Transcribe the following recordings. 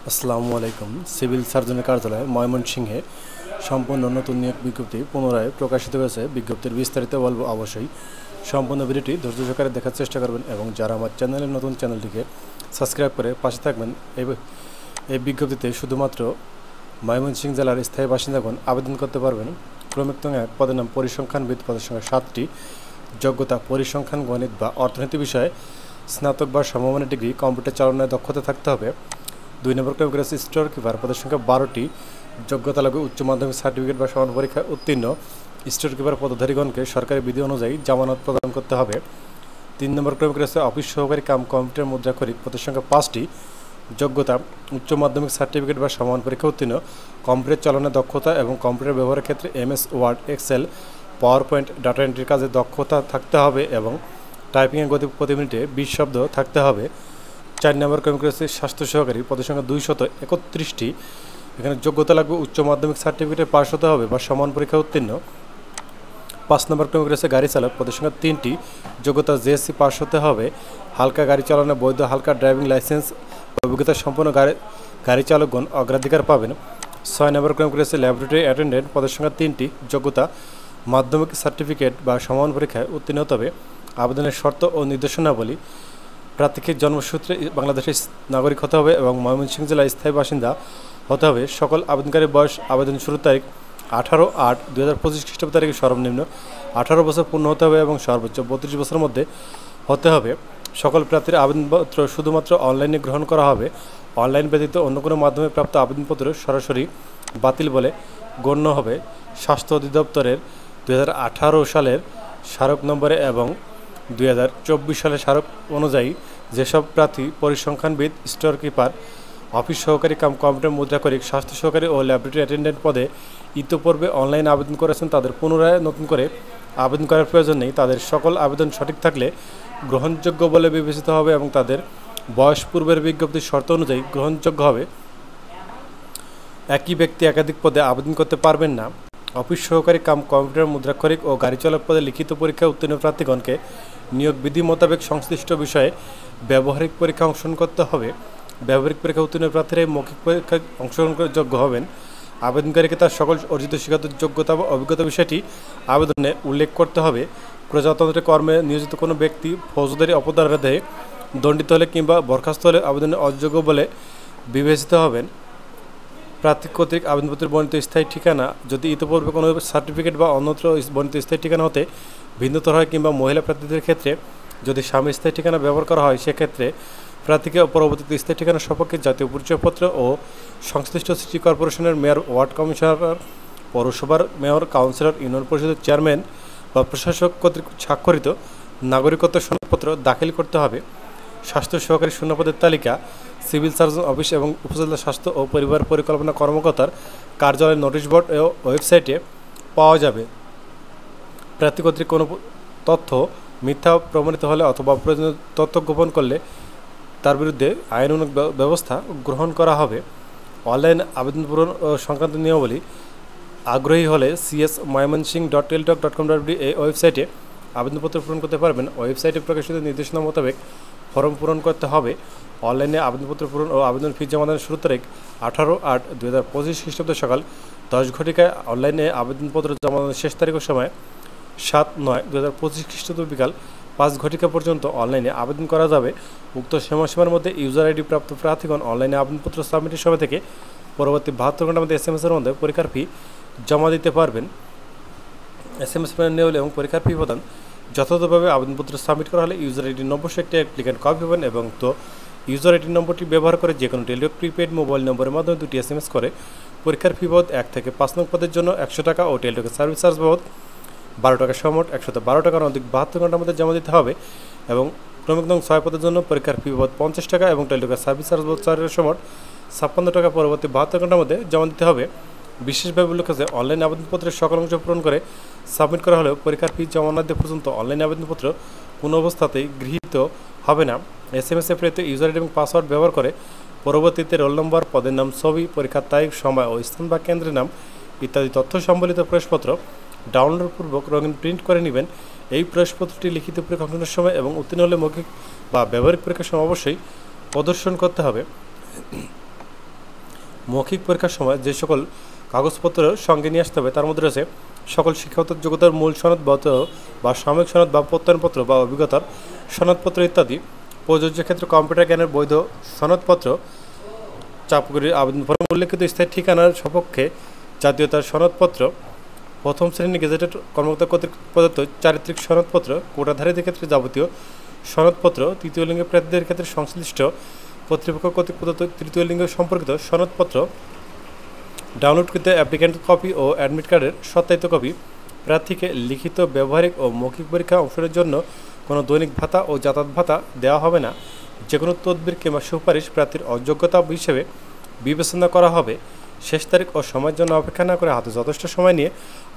আসসালামু আলাইকুম। সিভিল সার্জনের কার্যালয় ময়মনসিংহে সম্পূর্ণ নতুন নিয়োগ বিজ্ঞপ্তি পুনরায় প্রকাশিত হয়েছে। বিজ্ঞপ্তির বিস্তারিত বলবো, অবশ্যই সম্পূর্ণ ভিডিওটি ধৈর্য সহকারে দেখার চেষ্টা করবেন এবং যারা আমার চ্যানেলটিকে সাবস্ক্রাইব করে পাশে থাকবেন। এই বিজ্ঞপ্তিতে শুধুমাত্র ময়মনসিংহ জেলার স্থায়ী বাসিন্দাগণ আবেদন করতে পারবেন। ক্রমিক এক পদের নাম পরিসংখ্যানবিদ, পদের সংখ্যা 7টি। যোগ্যতা পরিসংখ্যান, গণিত বা অর্থনীতি বিষয়ে স্নাতক বা সমমানের ডিগ্রি, কম্পিউটার চালনায় দক্ষতা থাকতে হবে। 2 নম্বর ক্রমিক রয়েছে স্টোর কিপার, পদের সংখ্যা 12টি। যোগ্যতা লাগবে উচ্চ মাধ্যমিক সার্টিফিকেট বা সমান পরীক্ষায় উত্তীর্ণ। স্টোর কিপার পদধারীগণকে সরকারি বিধি অনুযায়ী জামানত প্রদান করতে হবে। 3 নম্বর ক্রমিক রয়েছে অফিস সহকারী কাম কম্পিউটার মুদ্রাক্ষরিক, পদের সংখ্যা 5টি। যোগ্যতা উচ্চ মাধ্যমিক সার্টিফিকেট বা সমান পরীক্ষা উত্তীর্ণ। কম্পিউটার চালনায় দক্ষতা এবং কম্পিউটার ব্যবহারের ক্ষেত্রে MS Word, Excel, PowerPoint, data এন্ট্রির কাজে দক্ষতা থাকতে হবে এবং টাইপিংয়ের গতি প্রতি মিনিটে 20 শব্দ থাকতে হবে। 4 নম্বর ক্রমিক রয়েছে স্বাস্থ্য সহকারী, পদের সংখ্যা 231টি। এখানে যোগ্যতা লাগবে উচ্চ মাধ্যমিক সার্টিফিকেটে পাস হতে হবে বা সমান পরীক্ষা উত্তীর্ণ। 5 নম্বর ক্রমিক রয়েছে গাড়ি চালক, পদের সংখ্যা 3টি। যোগ্যতা JSC পাস হতে হবে। হালকা গাড়ি চালানো, বৈধ হালকা ড্রাইভিং লাইসেন্স, অভিজ্ঞতা সম্পন্ন গাড়ি চালকগণ অগ্রাধিকার পাবেন। 6 নম্বর ক্রমিক রয়েছে ল্যাবরেটরি অ্যাটেন্ডেন্ট, পদের সংখ্যা 3টি। যোগ্যতা মাধ্যমিক সার্টিফিকেট বা সমান পরীক্ষায় উত্তীর্ণ হতে হবে। আবেদনের শর্ত ও নির্দেশনাবলী: প্রার্থীকে জন্মসূত্রে বাংলাদেশের নাগরিক হতে হবে এবং ময়মনসিংহ জেলার স্থায়ী বাসিন্দা হতে হবে। সকল আবেদনকারীর বয়স আবেদন শুরুর তারিখ 18/8/2025 খ্রিস্টাব্দ তারিখে সর্বনিম্ন 18 বছর পূর্ণ হতে হবে এবং সর্বোচ্চ 32 বছরের মধ্যে হতে হবে। সকল প্রার্থীর আবেদনপত্র শুধুমাত্র অনলাইনে গ্রহণ করা হবে। অনলাইন ব্যতীত অন্য কোনো মাধ্যমে প্রাপ্ত আবেদনপত্র সরাসরি বাতিল বলে গণ্য হবে। স্বাস্থ্য অধিদপ্তরের 2018 সালের স্মারক নম্বরে এবং 2024 সালের স্মারক অনুযায়ী যেসব প্রার্থী পরিসংখ্যানবিদ, স্টোর কিপার, অফিস সহকারী কাম কম্পিউটার মুদ্রাক্ষরিক, স্বাস্থ্য সহকারী ও ল্যাবরেটরি অ্যাটেন্ডেন্ট পদে ইতিপূর্বে অনলাইন আবেদন করেছেন তাদের পুনরায় নতুন করে আবেদন করার প্রয়োজন নেই। তাদের সকল আবেদন সঠিক থাকলে গ্রহণযোগ্য বলে বিবেচিত হবে এবং তাদের বয়স পূর্বের বিজ্ঞপ্তির শর্ত অনুযায়ী গ্রহণযোগ্য হবে। একই ব্যক্তি একাধিক পদে আবেদন করতে পারবেন না। অফিস সহকারী কাম কম্পিউটার মুদ্রাক্ষরিক ও গাড়ি চালক পদে লিখিত পরীক্ষায় উত্তীর্ণ প্রার্থীগণকে নিয়োগ বিধি মোতাবেক সংশ্লিষ্ট বিষয়ে ব্যবহারিক পরীক্ষা অংশগ্রহণ করতে হবে। ব্যবহারিক পরীক্ষা উত্তীর্ণ প্রার্থীরা মৌখিক পরীক্ষায় অংশগ্রহণ যোগ্য হবেন। আবেদনকারীকে তার সকল অর্জিত শিক্ষাগত যোগ্যতা বা অভিজ্ঞতা বিষয়টি আবেদনে উল্লেখ করতে হবে। প্রজাতন্ত্রের কর্মে নিয়োজিত কোনো ব্যক্তি ফৌজদারি অপরাধে দণ্ডিত হলে কিংবা বরখাস্ত হলে আবেদনে অযোগ্য বলে বিবেচিত হবেন। প্রার্থী কর্তৃক আবেদনপত্রের বর্ণিত স্থায়ী ঠিকানা যদি ইতিপূর্বে কোনো সার্টিফিকেট বা অন্যত্র বর্ণিত স্থায়ী ঠিকানা হতে ভিন্নতর হয় কিংবা মহিলা প্রার্থীদের ক্ষেত্রে যদি স্বামীর স্থায়ী ঠিকানা ব্যবহার করা হয়, সেক্ষেত্রে প্রার্থীকে পরবর্তীতে স্থায়ী ঠিকানা সপক্ষে জাতীয় পরিচয়পত্র ও সংশ্লিষ্ট সিটি কর্পোরেশনের মেয়র, ওয়ার্ড কমিশনার, পৌরসভার মেয়র, কাউন্সিলর, ইউনিয়ন পরিষদের চেয়ারম্যান বা প্রশাসক কর্তৃক স্বাক্ষরিত নাগরিকত্ব সনদপত্র দাখিল করতে হবে। স্বাস্থ্য সহকারী শূন্যপদের তালিকা সিভিল সার্জন অফিস এবং উপজেলা স্বাস্থ্য ও পরিবার পরিকল্পনা কর্মকর্তার কার্যালয়ের নোটিশ বোর্ড ও ওয়েবসাইটে পাওয়া যাবে। প্রার্থী কর্তৃক কোনো তথ্য মিথ্যা প্রমাণিত হলে অথবা প্রয়োজনীয় তথ্য গোপন করলে তার বিরুদ্ধে আইনানুগ ব্যবস্থা গ্রহণ করা হবে। অনলাইন আবেদন পূরণ সংক্রান্ত নিয়মাবলী: আগ্রহী হলে cs.mymonsingh.teltalk.com.bd এই ওয়েবসাইটে আবেদনপত্র পূরণ করতে পারবেন। ওয়েবসাইটে প্রকাশিত নির্দেশনা মোতাবেক ফর্ম পূরণ করতে হবে। অনলাইনে আবেদনপত্র পূরণ ও আবেদন ফি জমাদানের শুরু তারিখ 18/8/2025 খ্রিস্টাব্দ সকাল 10 ঘটিকায়। অনলাইনে আবেদনপত্র জমাদানের শেষ তারিখের সময় 7/9/2025 খ্রিস্টাব্দ বিকাল 5 ঘটিকা পর্যন্ত অনলাইনে আবেদন করা যাবে। উক্ত সময়সীমার মধ্যে ইউজার ID প্রাপ্ত প্রার্থীগণ অনলাইনে আবেদনপত্র সাবমিটের সময় থেকে পরবর্তী 72 ঘন্টার মধ্যে SMS-এর মধ্যে পরীক্ষার ফি জমা দিতে পারবেন। SMS নেওয়া এবং পরীক্ষার ফি প্রদান যথাযথভাবে আবেদনপত্র সাবমিট করা হলে ইউজার ID নম্বর একটি অ্যাপ্লিকেন্ট কপি পাবেন এবং ইউজার ID নম্বরটি ব্যবহার করে যে কোনো টেলিটক প্রিপেড মোবাইল নম্বরের মাধ্যমে 2টি SMS করে পরীক্ষার ফি বাবদ 1 থেকে 5 নং পদের জন্য 100 টাকা ও টেলিটকের সার্ভিস চার্জ বাবদ 12 টাকা সমোট 112 টাকার অধিক 72 ঘন্টার মধ্যে জমা দিতে হবে এবং ক্রমিক নং 6 পদের জন্য পরীক্ষার ফি বাবদ 50 টাকা এবং টেলিটকের সার্ভিস চার্জ বাবদ 4 টাকা সমোট 56 টাকা পরবর্তী 72 ঘন্টার মধ্যে জমা দিতে হবে। বিশেষভাবে উল্লেখ আছে, অনলাইন আবেদনপত্রের সকল অংশ পূরণ করে সাবমিট করা হলেও পরীক্ষার ফি জমা না দেওয়া পর্যন্ত অনলাইন আবেদনপত্র কোনো অবস্থাতেই গৃহীত হবে না। SMS-এ প্রেরিত ইউজার ID এবং পাসওয়ার্ড ব্যবহার করে পরবর্তীতে রোল নম্বর, পদের নাম, ছবি, পরীক্ষার তারিখ, সময় ও স্থান বা কেন্দ্রের নাম ইত্যাদি তথ্য সম্বলিত প্রবেশপত্র ডাউনলোড পূর্বক রঙিন প্রিন্ট করে নেবেন। এই প্রবেশপত্রটি লিখিত পরীক্ষা অংশগ্রহণের সময় এবং উত্তীর্ণ হলে মৌখিক বা ব্যবহারিক পরীক্ষার সময় অবশ্যই প্রদর্শন করতে হবে। মৌখিক পরীক্ষার সময় যে সকল কাগজপত্র সঙ্গে নিয়ে আসতে হবে তার মধ্যে রয়েছে সকল শিক্ষাগত যোগ্যতার মূল সনদপত্র বা সাময়িক সনদ বা প্রত্যয়নপত্র বা অভিজ্ঞতার সনদপত্র ইত্যাদি। প্রযোজ্য ক্ষেত্রে কম্পিউটার জ্ঞানের বৈধ সনদপত্র, চাকরির আবেদন ফর্ম উল্লেখিত স্থায়ী ঠিকানার সপক্ষে জাতীয়তার সনদপত্র, প্রথম শ্রেণীর গেজেটেড কর্মকর্তা কর্তৃক প্রদত্ত চারিত্রিক সনদপত্র, কোটাধারীদের ক্ষেত্রে যাবতীয় সনদপত্র, তৃতীয় লিঙ্গের প্রার্থীদের ক্ষেত্রে সংশ্লিষ্ট কর্তৃপক্ষ কর্তৃক প্রদত্ত তৃতীয় লিঙ্গ সম্পর্কিত সনদপত্র, ডাউনলোডকৃত অ্যাপ্লিক্যান্ট কপি ও অ্যাডমিট কার্ডের সত্যায়িত কপি, প্রার্থীকে লিখিত ব্যবহারিক ও মৌখিক পরীক্ষায় অংশের জন্য কোনো দৈনিক ভাতা ও যাতায়াত ভাতা দেওয়া হবে না, যে কোনো তদবির কিংবা সুপারিশ প্রার্থীর অযোগ্যতা হিসেবে বিবেচনা করা হবে। শেষ তারিখ ও সময়ের জন্য অপেক্ষা না করে হাতে যথেষ্ট সময় নিয়ে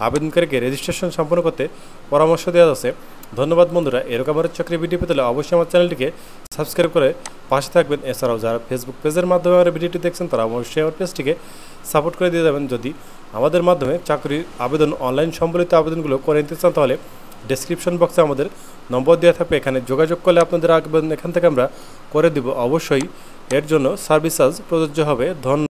আবেদনকারীকে রেজিস্ট্রেশন সম্পন্ন করতে পরামর্শ দেওয়া যাচ্ছে। ধন্যবাদ বন্ধুরা। এরকম আরও চাকরি ভিডিও পেতে হলে অবশ্যই আমার চ্যানেলটিকে সাবস্ক্রাইব করে পাশে থাকবেন। এছাড়াও যারা ফেসবুক পেজের মাধ্যমে আমার ভিডিওটি দেখছেন তারা অবশ্যই আমার পেজটিকে সাপোর্ট করে দিয়ে যাবেন। যদি আমাদের মাধ্যমে চাকরির আবেদন অনলাইন সম্বলিত আবেদনগুলো করে নিতে চান তাহলে ডেসক্রিপশন বক্সে আমাদের নম্বর দেওয়া থাকবে, এখানে যোগাযোগ করলে আপনাদের আবেদন এখান থেকে আমরা করে দিব। অবশ্যই এর জন্য সার্ভিস চার্জ প্রযোজ্য হবে। ধন্যবাদ।